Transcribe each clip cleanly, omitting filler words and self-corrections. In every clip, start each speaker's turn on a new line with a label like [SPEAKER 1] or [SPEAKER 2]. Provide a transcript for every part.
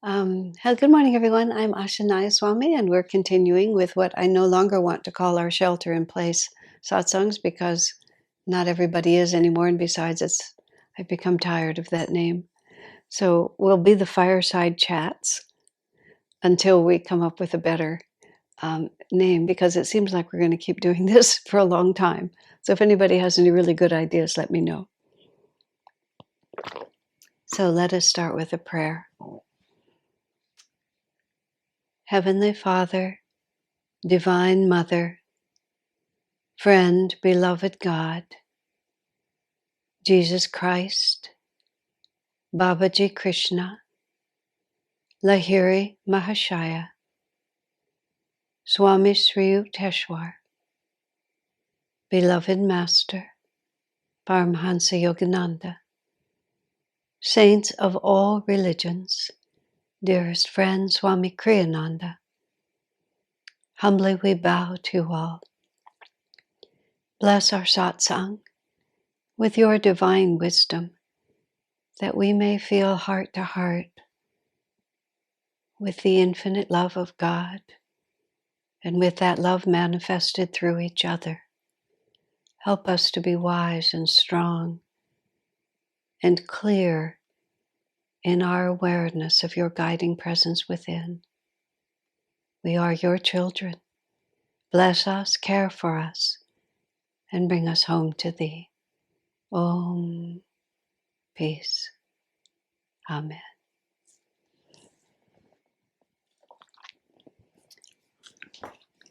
[SPEAKER 1] Good morning, everyone. I'm Asha Nayaswami, and we're continuing with what I no longer want to call our shelter-in-place satsangs because not everybody is anymore, and besides, I've become tired of that name. So we'll be the fireside chats until we come up with a better name, because it seems like we're going to keep doing this for a long time. So if anybody has any really good ideas, let me know. So let us start with a prayer. Heavenly Father, Divine Mother, Friend, beloved God, Jesus Christ, Babaji Krishna, Lahiri Mahashaya, Swami Sri Yukteswar, beloved Master, Paramhansa Yogananda, saints of all religions, dearest friend Swami Kriyananda, humbly we bow to all. Bless our satsang with your divine wisdom, that we may feel heart to heart with the infinite love of God, and with that love manifested through each other. Help us to be wise and strong and clear in our awareness of your guiding presence within. We are your children. Bless us, care for us, and bring us home to thee. Om. Peace. Amen.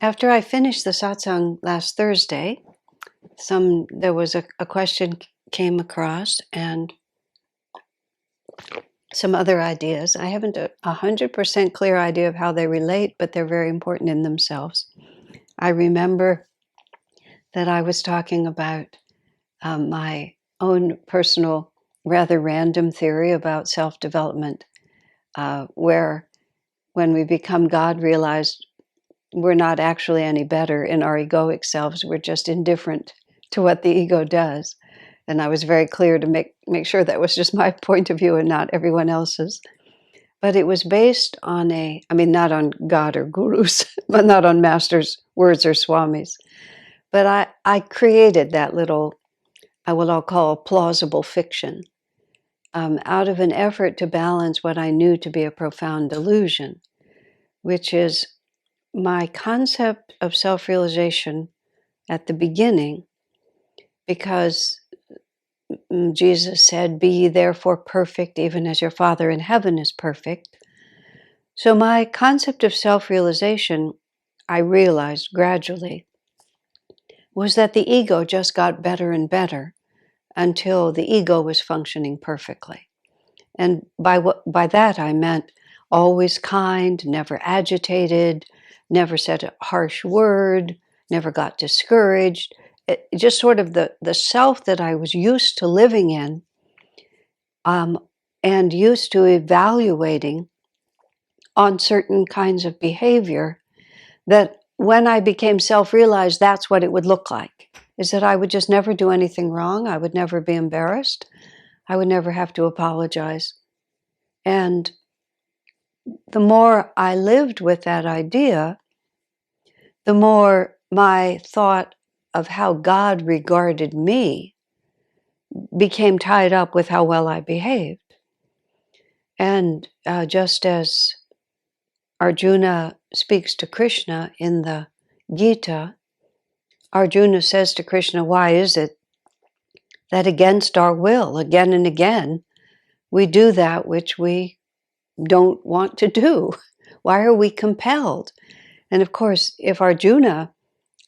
[SPEAKER 1] After I finished the satsang last Thursday, there was a question came across, and some other ideas. I haven't 100% clear idea of how they relate, but they're very important in themselves. I remember that I was talking about my own personal, rather random theory about self-development, where when we become God, realized we're not actually any better in our egoic selves. We're just indifferent to what the ego does. And I was very clear to make sure that was just my point of view and not everyone else's. But it was based on not on God or gurus, but not on masters' words or swamis. But I created that little, what I'll call a plausible fiction, out of an effort to balance what I knew to be a profound delusion, which is my concept of self-realization at the beginning, because Jesus said, "Be ye therefore perfect, even as your Father in heaven is perfect." So my concept of self-realization, I realized gradually, was that the ego just got better and better until the ego was functioning perfectly. And by that I meant always kind, never agitated, never said a harsh word, never got discouraged. Just sort of the self that I was used to living in, and used to evaluating on certain kinds of behavior, that when I became self-realized, that's what it would look like, is that I would just never do anything wrong. I would never be embarrassed. I would never have to apologize. And the more I lived with that idea, the more my thought of how God regarded me became tied up with how well I behaved. And just as Arjuna speaks to Krishna in the Gita, Arjuna says to Krishna, "Why is it that against our will, again and again, we do that which we don't want to do? Why are we compelled?" And of course, if Arjuna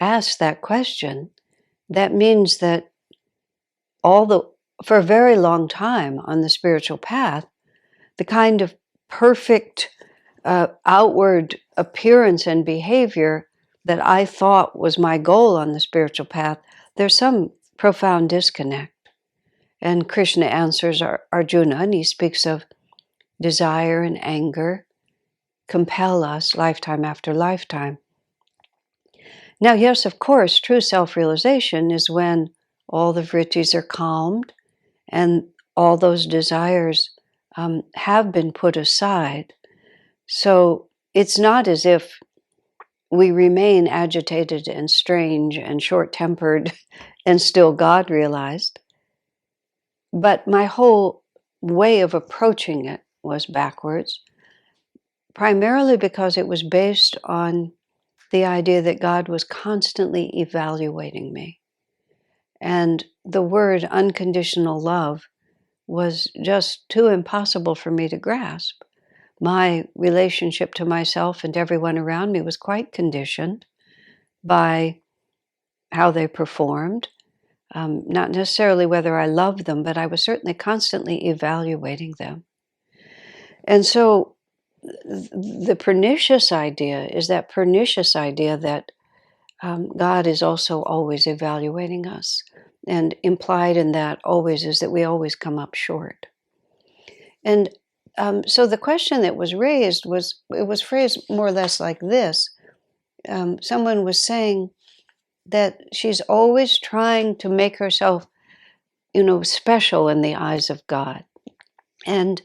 [SPEAKER 1] asks that question, that means that for a very long time on the spiritual path, the kind of perfect outward appearance and behavior that I thought was my goal on the spiritual path, there's some profound disconnect. And Krishna answers Arjuna, and he speaks of desire and anger compel us lifetime after lifetime. Now, yes, of course, true self-realization is when all the vrittis are calmed and all those desires have been put aside. So it's not as if we remain agitated and strange and short-tempered and still God realized. But my whole way of approaching it was backwards, primarily because it was based on the idea that God was constantly evaluating me. And the word unconditional love was just too impossible for me to grasp. My relationship to myself and everyone around me was quite conditioned by how they performed, not necessarily whether I loved them, but I was certainly constantly evaluating them. And so the pernicious idea is that pernicious idea that God is also always evaluating us. And implied in that always is that we always come up short. And so the question that was raised it was phrased more or less like this. Someone was saying that she's always trying to make herself, special in the eyes of God. And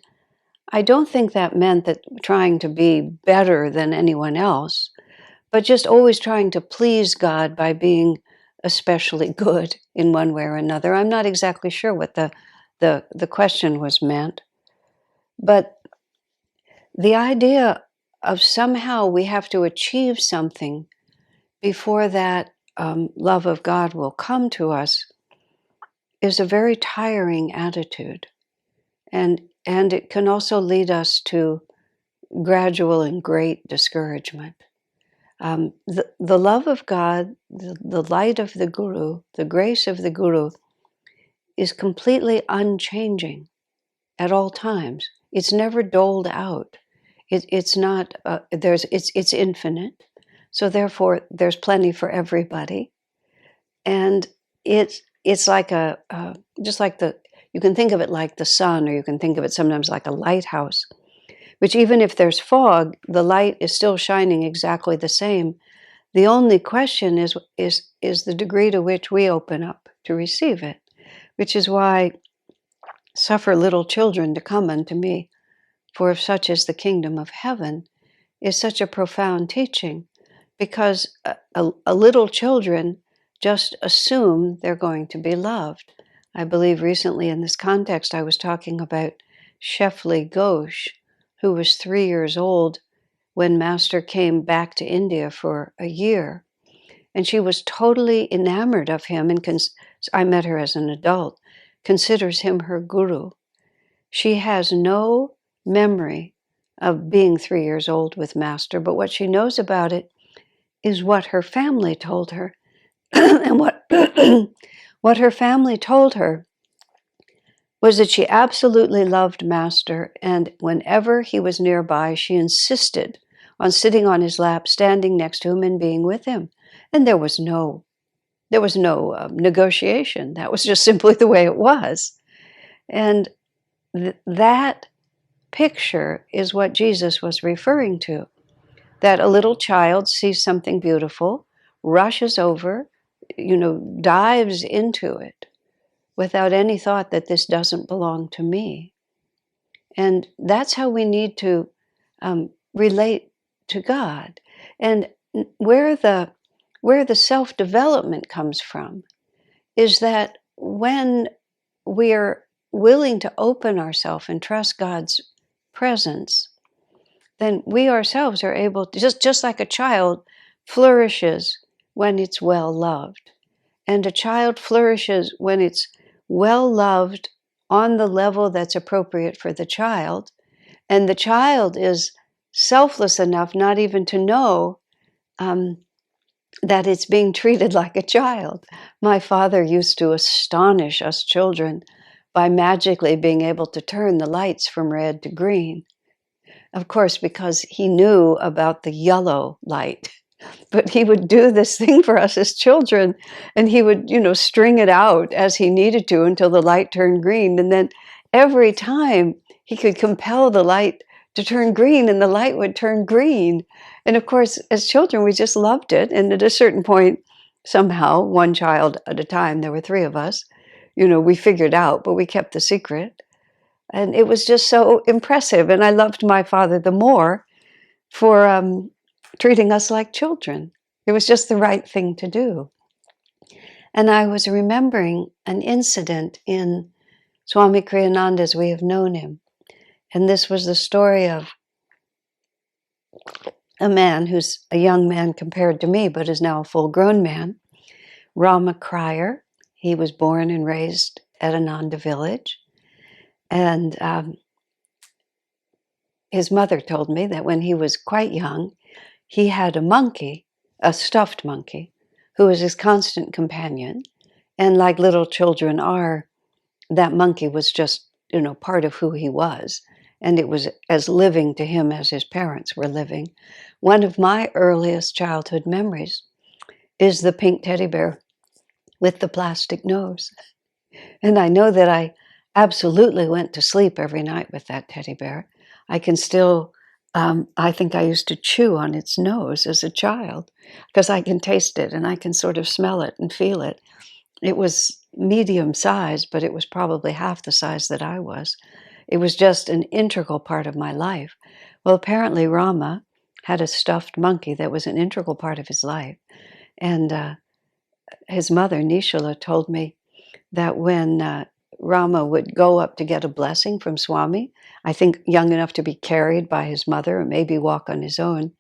[SPEAKER 1] I don't think that meant that trying to be better than anyone else, but just always trying to please God by being especially good in one way or another. I'm not exactly sure what the question was meant, but the idea of somehow we have to achieve something before that love of God will come to us is a very tiring attitude. And it can also lead us to gradual and great discouragement. The love of God, the light of the Guru, the grace of the Guru is completely unchanging at all times. It's never doled out. It's not, it's infinite. So therefore, there's plenty for everybody. And it's like just like you can think of it like the sun, or you can think of it sometimes like a lighthouse, which even if there's fog, the light is still shining exactly the same. The only question is the degree to which we open up to receive it, which is why suffer little children to come unto me, for if such is the kingdom of heaven, is such a profound teaching, because a little children just assume they're going to be loved. I believe recently in this context I was talking about Shefli Ghosh, who was 3 years old when Master came back to India for a year. And she was totally enamored of him, and I met her as an adult, considers him her guru. She has no memory of being 3 years old with Master, but what she knows about it is what her family told her. And what her family told her was that she absolutely loved Master, and whenever he was nearby, she insisted on sitting on his lap, standing next to him, and being with him. And there was no negotiation. That was just simply the way it was. And that picture is what Jesus was referring to, that a little child sees something beautiful, rushes over, dives into it without any thought that this doesn't belong to me. And that's how we need to relate to God. And where the self-development comes from is that when we're willing to open ourselves and trust God's presence, then we ourselves are able to, just like a child flourishes when it's well loved. And a child flourishes when it's well loved on the level that's appropriate for the child. And the child is selfless enough not even to know that it's being treated like a child. My father used to astonish us children by magically being able to turn the lights from red to green. Of course, because he knew about the yellow light. But he would do this thing for us as children, and he would, string it out as he needed to until the light turned green. And then every time he could compel the light to turn green, and the light would turn green. And of course, as children, we just loved it. And at a certain point, somehow, one child at a time, there were 3 of us, we figured out, but we kept the secret. And it was just so impressive. And I loved my father the more for treating us like children. It was just the right thing to do. And I was remembering an incident in Swami Kriyananda as we have known him. And this was the story of a man who's a young man compared to me, but is now a full-grown man, Rama Krier. He was born and raised at Ananda village. And his mother told me that when he was quite young, he had a monkey, a stuffed monkey, who was his constant companion. And like little children are, that monkey was just, part of who he was. And it was as living to him as his parents were living. One of my earliest childhood memories is the pink teddy bear with the plastic nose. And I know that I absolutely went to sleep every night with that teddy bear. I can still, I think I used to chew on its nose as a child because I can taste it and I can sort of smell it and feel it. It was medium size, but it was probably half the size that I was. It was just an integral part of my life. Well, apparently Rama had a stuffed monkey that was an integral part of his life. And his mother, Nishala, told me that when Rama would go up to get a blessing from Swami, I think young enough to be carried by his mother or maybe walk on his own,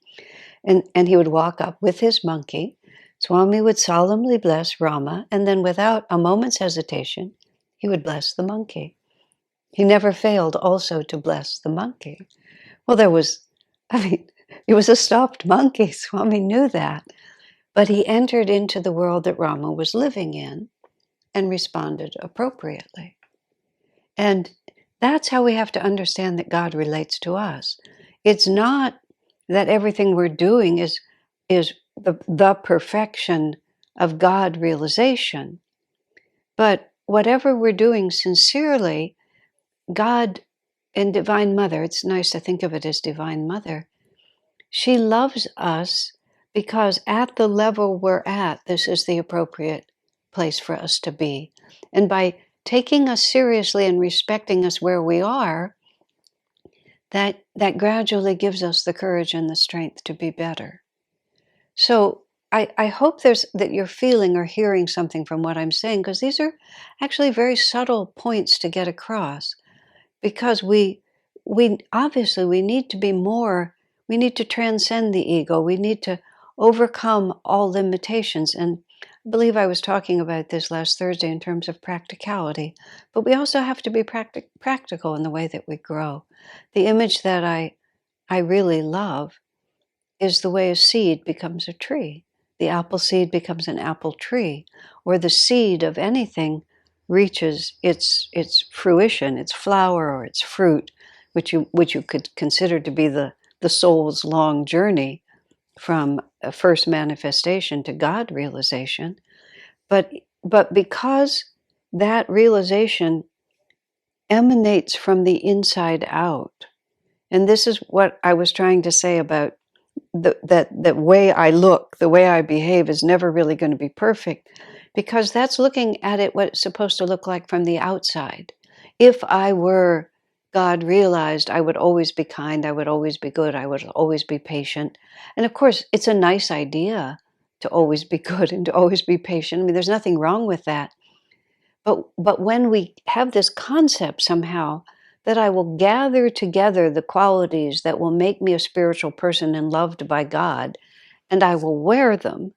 [SPEAKER 1] and he would walk up with his monkey. Swami would solemnly bless Rama, and then without a moment's hesitation, he would bless the monkey. He never failed also to bless the monkey. Well, it was a stuffed monkey. Swami knew that. But he entered into the world that Rama was living in and responded appropriately. And that's how we have to understand that God relates to us. It's not that everything we're doing is the perfection of God realization, but whatever we're doing sincerely, God and Divine Mother, it's nice to think of it as Divine Mother, she loves us because at the level we're at, this is the appropriate place for us to be. And by taking us seriously and respecting us where we are, that gradually gives us the courage and the strength to be better. So I hope that you're feeling or hearing something from what I'm saying, because these are actually very subtle points to get across. Because we obviously we need to be more, we need to transcend the ego, we need to overcome all limitations. And I believe I was talking about this last Thursday in terms of practicality, but we also have to be practical in the way that we grow. The image that I really love is the way a seed becomes a tree. The apple seed becomes an apple tree, or the seed of anything reaches its fruition, its flower or its fruit, which you could consider to be the soul's long journey from a first manifestation to God realization. But because that realization emanates from the inside out, and this is what I was trying to say about that way I look, the way I behave is never really going to be perfect, because that's looking at it what it's supposed to look like from the outside. If I were God realized, I would always be kind, I would always be good, I would always be patient. And of course, it's a nice idea to always be good and to always be patient. I mean, there's nothing wrong with that. But when we have this concept somehow that I will gather together the qualities that will make me a spiritual person and loved by God, and I will wear them,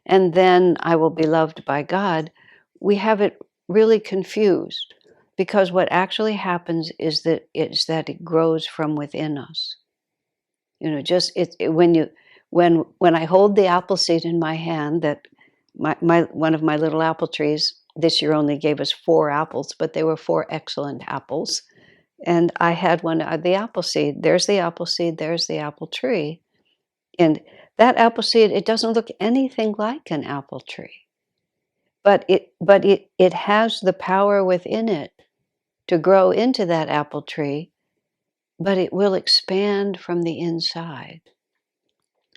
[SPEAKER 1] and then I will be loved by God, we have it really confused, because what actually happens is that it grows from within us. Just when I hold the apple seed in my hand, that my one of my little apple trees this year only gave us 4 apples, but they were 4 excellent apples. And I had one of the apple seed. There's the apple seed, there's the apple tree. And that apple seed, it doesn't look anything like an apple tree. But it has the power within it to grow into that apple tree, but it will expand from the inside.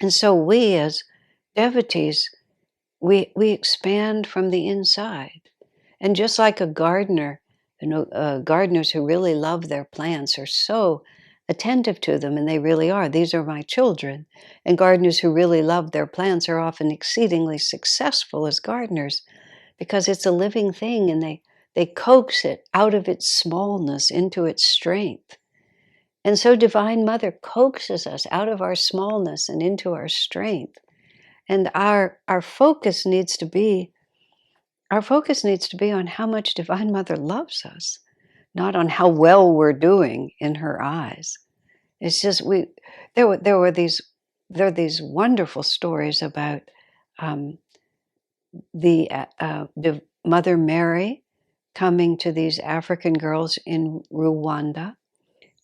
[SPEAKER 1] And so we as devotees, we expand from the inside. And just like a gardener, gardeners who really love their plants are so attentive to them, and they really are. These are my children. And gardeners who really love their plants are often exceedingly successful as gardeners because it's a living thing, and they coax it out of its smallness into its strength. And so Divine Mother coaxes us out of our smallness and into our strength. And our focus needs to be on how much Divine Mother loves us, not on how well we're doing in her eyes. It's just there are these wonderful stories about the Mother Mary coming to these African girls in Rwanda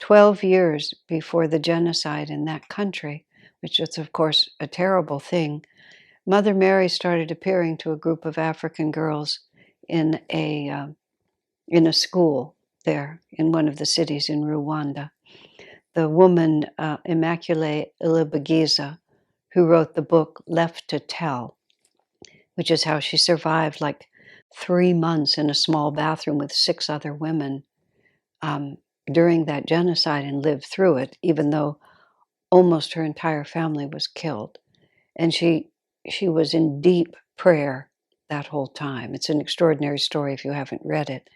[SPEAKER 1] 12 years before the genocide in that country, which is, of course, a terrible thing. Mother Mary started appearing to a group of African girls in a school there in one of the cities in Rwanda. The woman, Immaculée Ilibagiza, who wrote the book Left to Tell, which is how she survived like 3 months in a small bathroom with 6 other women during that genocide and lived through it, even though almost her entire family was killed. And she was in deep prayer that whole time. It's an extraordinary story if you haven't read it.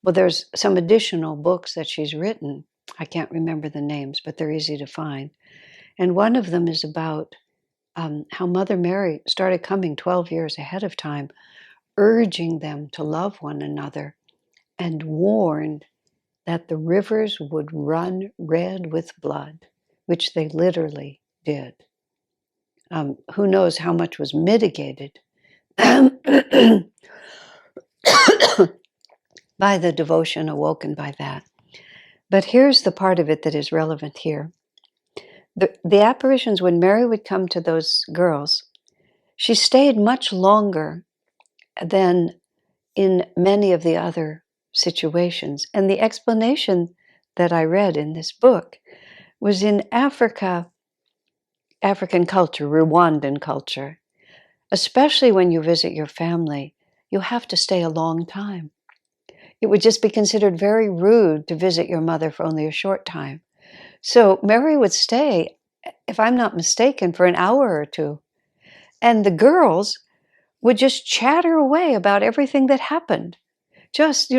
[SPEAKER 1] Well, there's some additional books that she's written. I can't remember the names, but they're easy to find. And one of them is about how Mother Mary started coming 12 years ahead of time, urging them to love one another, and warned that the rivers would run red with blood, which they literally did. Who knows how much was mitigated by the devotion awoken by that. But here's the part of it that is relevant here. The apparitions, when Mary would come to those girls, she stayed much longer than in many of the other situations. And the explanation that I read in this book was in Africa, African culture, Rwandan culture, especially when you visit your family, you have to stay a long time. It would just be considered very rude to visit your mother for only a short time. So Mary would stay, if I'm not mistaken, for an hour or two. And the girls would just chatter away about everything that happened. Just,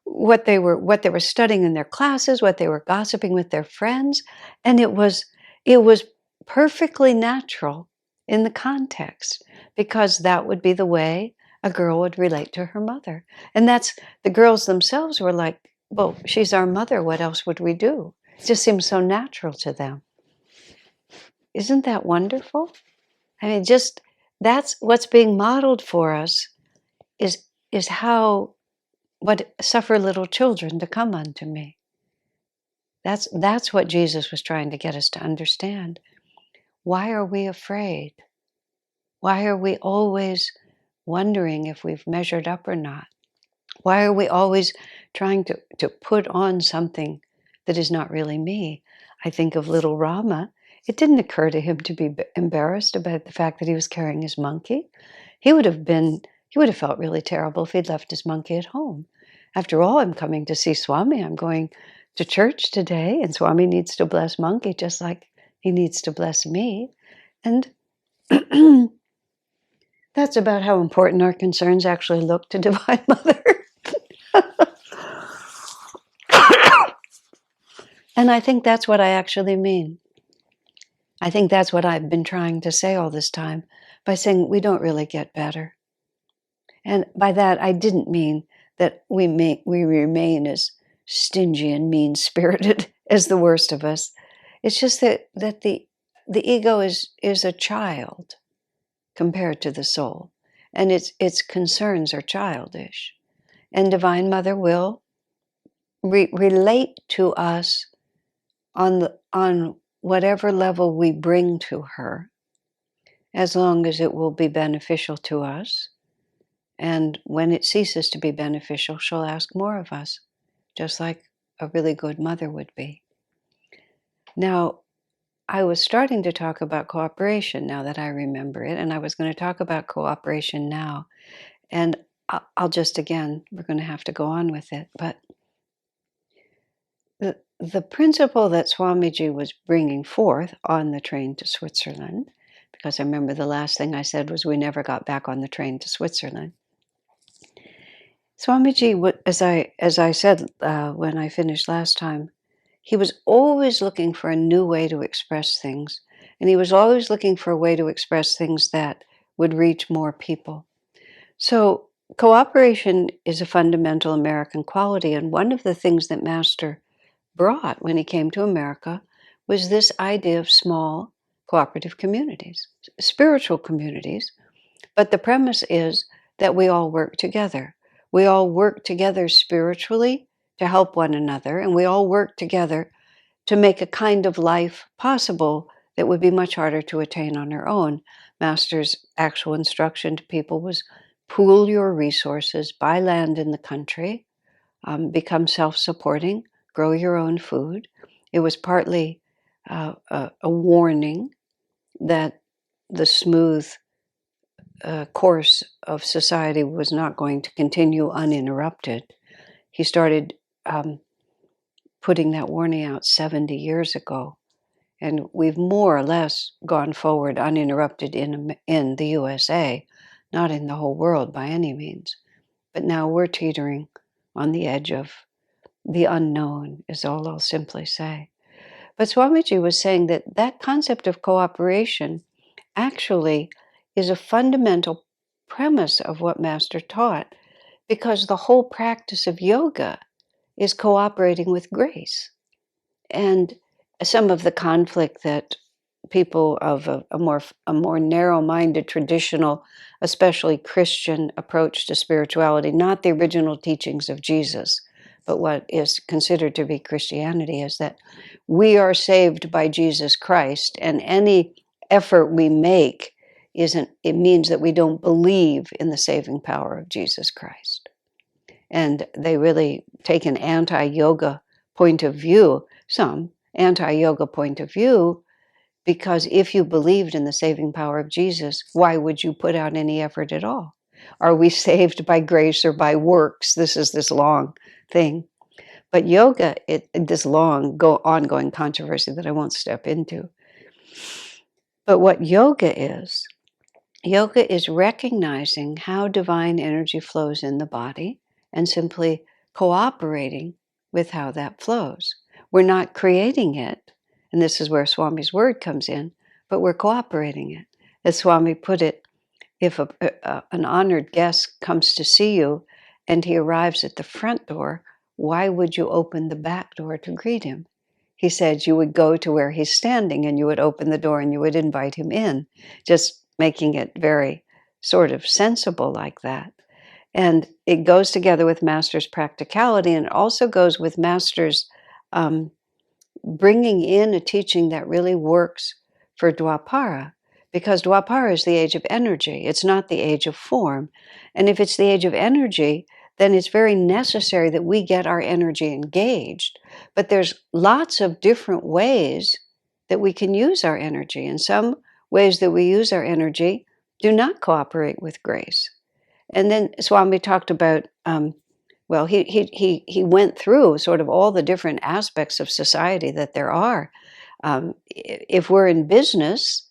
[SPEAKER 1] what they were studying in their classes, what they were gossiping with their friends. And it was perfectly natural in the context, because that would be the way a girl would relate to her mother. And the girls themselves were like, well, she's our mother. What else would we do? It just seems so natural to them. Isn't that wonderful? I mean, just that's what's being modeled for us is how, what suffer little children to come unto me. That's what Jesus was trying to get us to understand. Why are we afraid? Why are we always wondering if we've measured up or not? Why are we always trying to put on something that is not really me? I think of little Rama. It didn't occur to him to be embarrassed about the fact that he was carrying his monkey. He would have felt really terrible if he'd left his monkey at home. After all, I'm coming to see Swami. I'm going to church today, and Swami needs to bless monkey just like he needs to bless me. And that's about how important our concerns actually look to Divine Mother. And I think that's what I actually mean. I think that's what I've been trying to say all this time by saying we don't really get better. And by that, I didn't mean that we remain as stingy and mean-spirited as the worst of us. It's just that the ego is a child compared to the soul, and its concerns are childish. And Divine Mother will relate to us on whatever level we bring to her, as long as it will be beneficial to us. And when it ceases to be beneficial, she'll ask more of us, just like a really good mother would be. Now, I was starting to talk about cooperation now that I remember it, and I was going to talk about cooperation now. And I'll just, again, we're going to have to go on with it. But the principle that Swamiji was bringing forth on the train to Switzerland, because I remember the last thing I said was we never got back on the train to Switzerland. Swamiji, as I said when I finished last time, he was always looking for a new way to express things, and he was always looking for a way to express things that would reach more people. So cooperation is a fundamental American quality, and one of the things that Master brought when he came to America was this idea of small cooperative communities, spiritual communities. But the premise is that we all work together. We all work together spiritually to help one another, and we all work together to make a kind of life possible that would be much harder to attain on our own. Master's actual instruction to people was pool your resources, buy land in the country, become self-supporting, grow your own food. It was partly a warning that the smooth course of society was not going to continue uninterrupted. He started putting that warning out 70 years ago, and we've more or less gone forward uninterrupted in the USA, not in the whole world by any means. But now we're teetering on the edge of the unknown, is all I'll simply say. But Swamiji was saying that that concept of cooperation actually is a fundamental premise of what Master taught, because the whole practice of yoga is cooperating with grace. And some of the conflict that people of a more narrow-minded, traditional, especially Christian approach to spirituality, not the original teachings of Jesus, but what is considered to be Christianity, is that we are saved by Jesus Christ, and any effort we make it means that we don't believe in the saving power of Jesus Christ. And they really take an anti-yoga point of view, some anti-yoga point of view, because if you believed in the saving power of Jesus, why would you put out any effort at all? Are we saved by grace or by works? This is this long thing. But yoga, this long, ongoing controversy that I won't step into. But what yoga is recognizing how divine energy flows in the body and simply cooperating with how that flows. We're not creating it, and this is where Swami's word comes in, but we're cooperating it. As Swami put it, if an honored guest comes to see you and he arrives at the front door, why would you open the back door to greet him? He said you would go to where he's standing and you would open the door and you would invite him in, just making it very sort of sensible like that. And it goes together with Master's practicality, and it also goes with Master's bringing in a teaching that really works for Dwapara, because Dwapara is the age of energy. It's not the age of form. And if it's the age of energy, then it's very necessary that we get our energy engaged. But there's lots of different ways that we can use our energy. And some ways that we use our energy do not cooperate with grace. And then Swami talked about well, he went through sort of all the different aspects of society that there are. If we're in business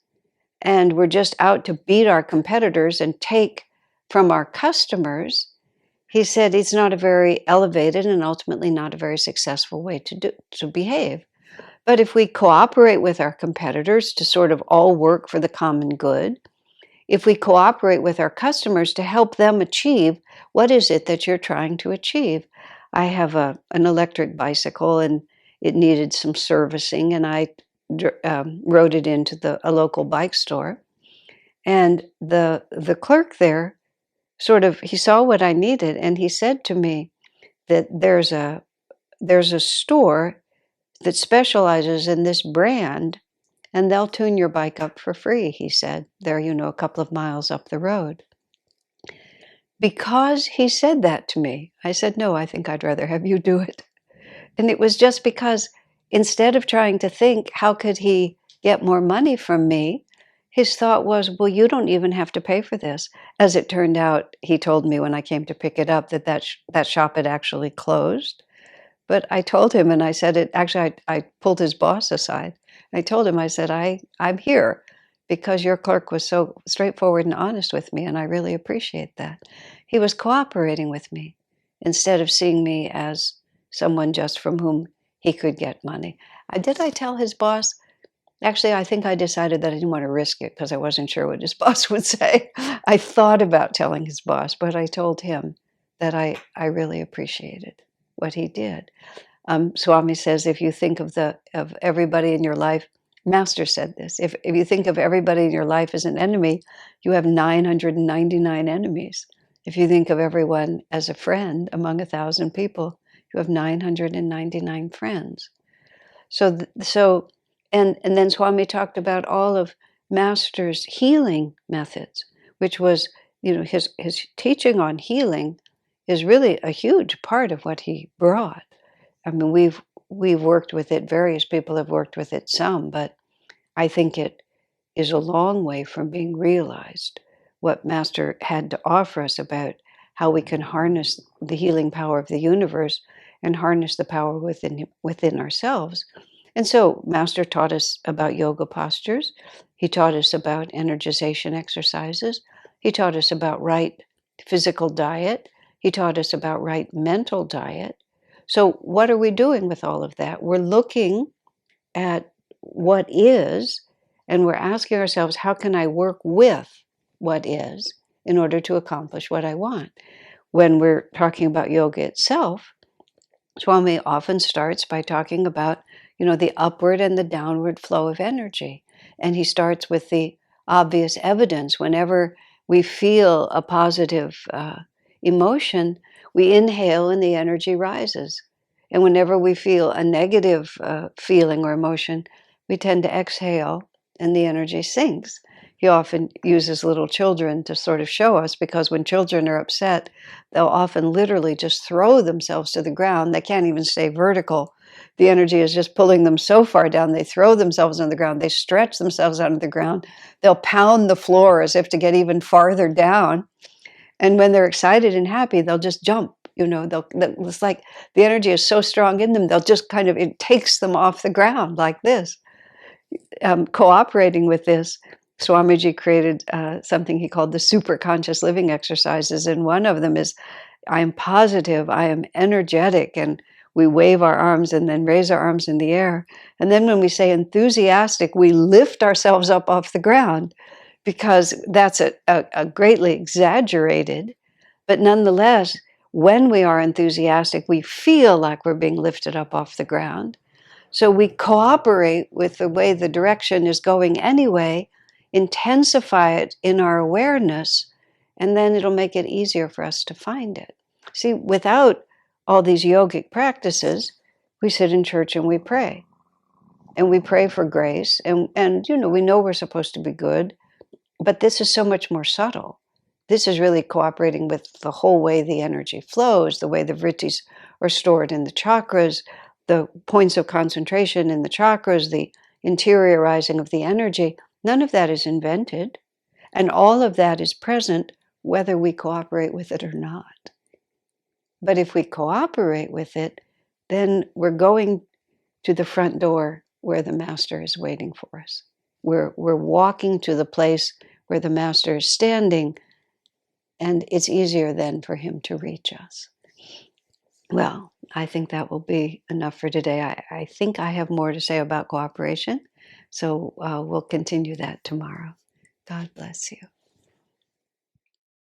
[SPEAKER 1] and we're just out to beat our competitors and take from our customers, he said it's not a very elevated and ultimately not a very successful way to behave. But if we cooperate with our competitors to sort of all work for the common good, if we cooperate with our customers to help them achieve, what is it that you're trying to achieve? I have an electric bicycle and it needed some servicing, and I rode it into a local bike store. And the clerk there he saw what I needed, and he said to me that there's a store that specializes in this brand, and they'll tune your bike up for free, he said. They're, a couple of miles up the road. Because he said that to me, I said, no, I think I'd rather have you do it. And it was just because instead of trying to think, how could he get more money from me? His thought was, well, you don't even have to pay for this. As it turned out, he told me when I came to pick it up that shop had actually closed. But I told him, and I said it, actually, I pulled his boss aside. I told him, I said, I'm here because your clerk was so straightforward and honest with me, and I really appreciate that. He was cooperating with me instead of seeing me as someone just from whom he could get money. Did I tell his boss? Actually, I think I decided that I didn't want to risk it because I wasn't sure what his boss would say. I thought about telling his boss, but I told him that I really appreciated what he did. Swami says, if you think of everybody in your life, Master said this, if you think of everybody in your life as an enemy, you have 999 enemies. If you think of everyone as a friend among 1,000 people, you have 999 friends. And then Swami talked about all of Master's healing methods, which was, his teaching on healing is really a huge part of what he brought. I mean, we've worked with it. Various people have worked with it some, but I think it is a long way from being realized. What Master had to offer us about how we can harness the healing power of the universe and harness the power within ourselves. And so Master taught us about yoga postures. He taught us about energization exercises. He taught us about right physical diet. He taught us about right mental diet. So what are we doing with all of that? We're looking at what is, and we're asking ourselves, how can I work with what is in order to accomplish what I want? When we're talking about yoga itself, Swami often starts by talking about, the upward and the downward flow of energy. And he starts with the obvious evidence. Whenever we feel a positive emotion, we inhale and the energy rises. And whenever we feel a negative feeling or emotion, we tend to exhale and the energy sinks. He often uses little children to sort of show us, because when children are upset, they'll often literally just throw themselves to the ground. They can't even stay vertical. The energy is just pulling them so far down. They throw themselves on the ground. They stretch themselves onto the ground. They'll pound the floor as if to get even farther down. And when they're excited and happy, they'll just jump. It's like the energy is so strong in them, they'll just it takes them off the ground like this. Cooperating with this, Swamiji created something he called the super conscious living exercises. And one of them is, I am positive, I am energetic, and we wave our arms and then raise our arms in the air. And then when we say enthusiastic, we lift ourselves up off the ground, because that's a greatly exaggerated, but nonetheless, when we are enthusiastic, we feel like we're being lifted up off the ground. So we cooperate with the way the direction is going anyway, intensify it in our awareness, and then it'll make it easier for us to find it. See, without all these yogic practices, we sit in church and we pray. And we pray for grace. And we know we're supposed to be good, but this is so much more subtle. This is really cooperating with the whole way the energy flows, the way the vrittis are stored in the chakras, the points of concentration in the chakras, the interiorizing of the energy. None of that is invented. And all of that is present whether we cooperate with it or not. But if we cooperate with it, then we're going to the front door where the Master is waiting for us. We're walking to the place where the Master is standing, and it's easier then for him to reach us. Well, I think that will be enough for today. I think I have more to say about cooperation, so we'll continue that tomorrow. God bless you.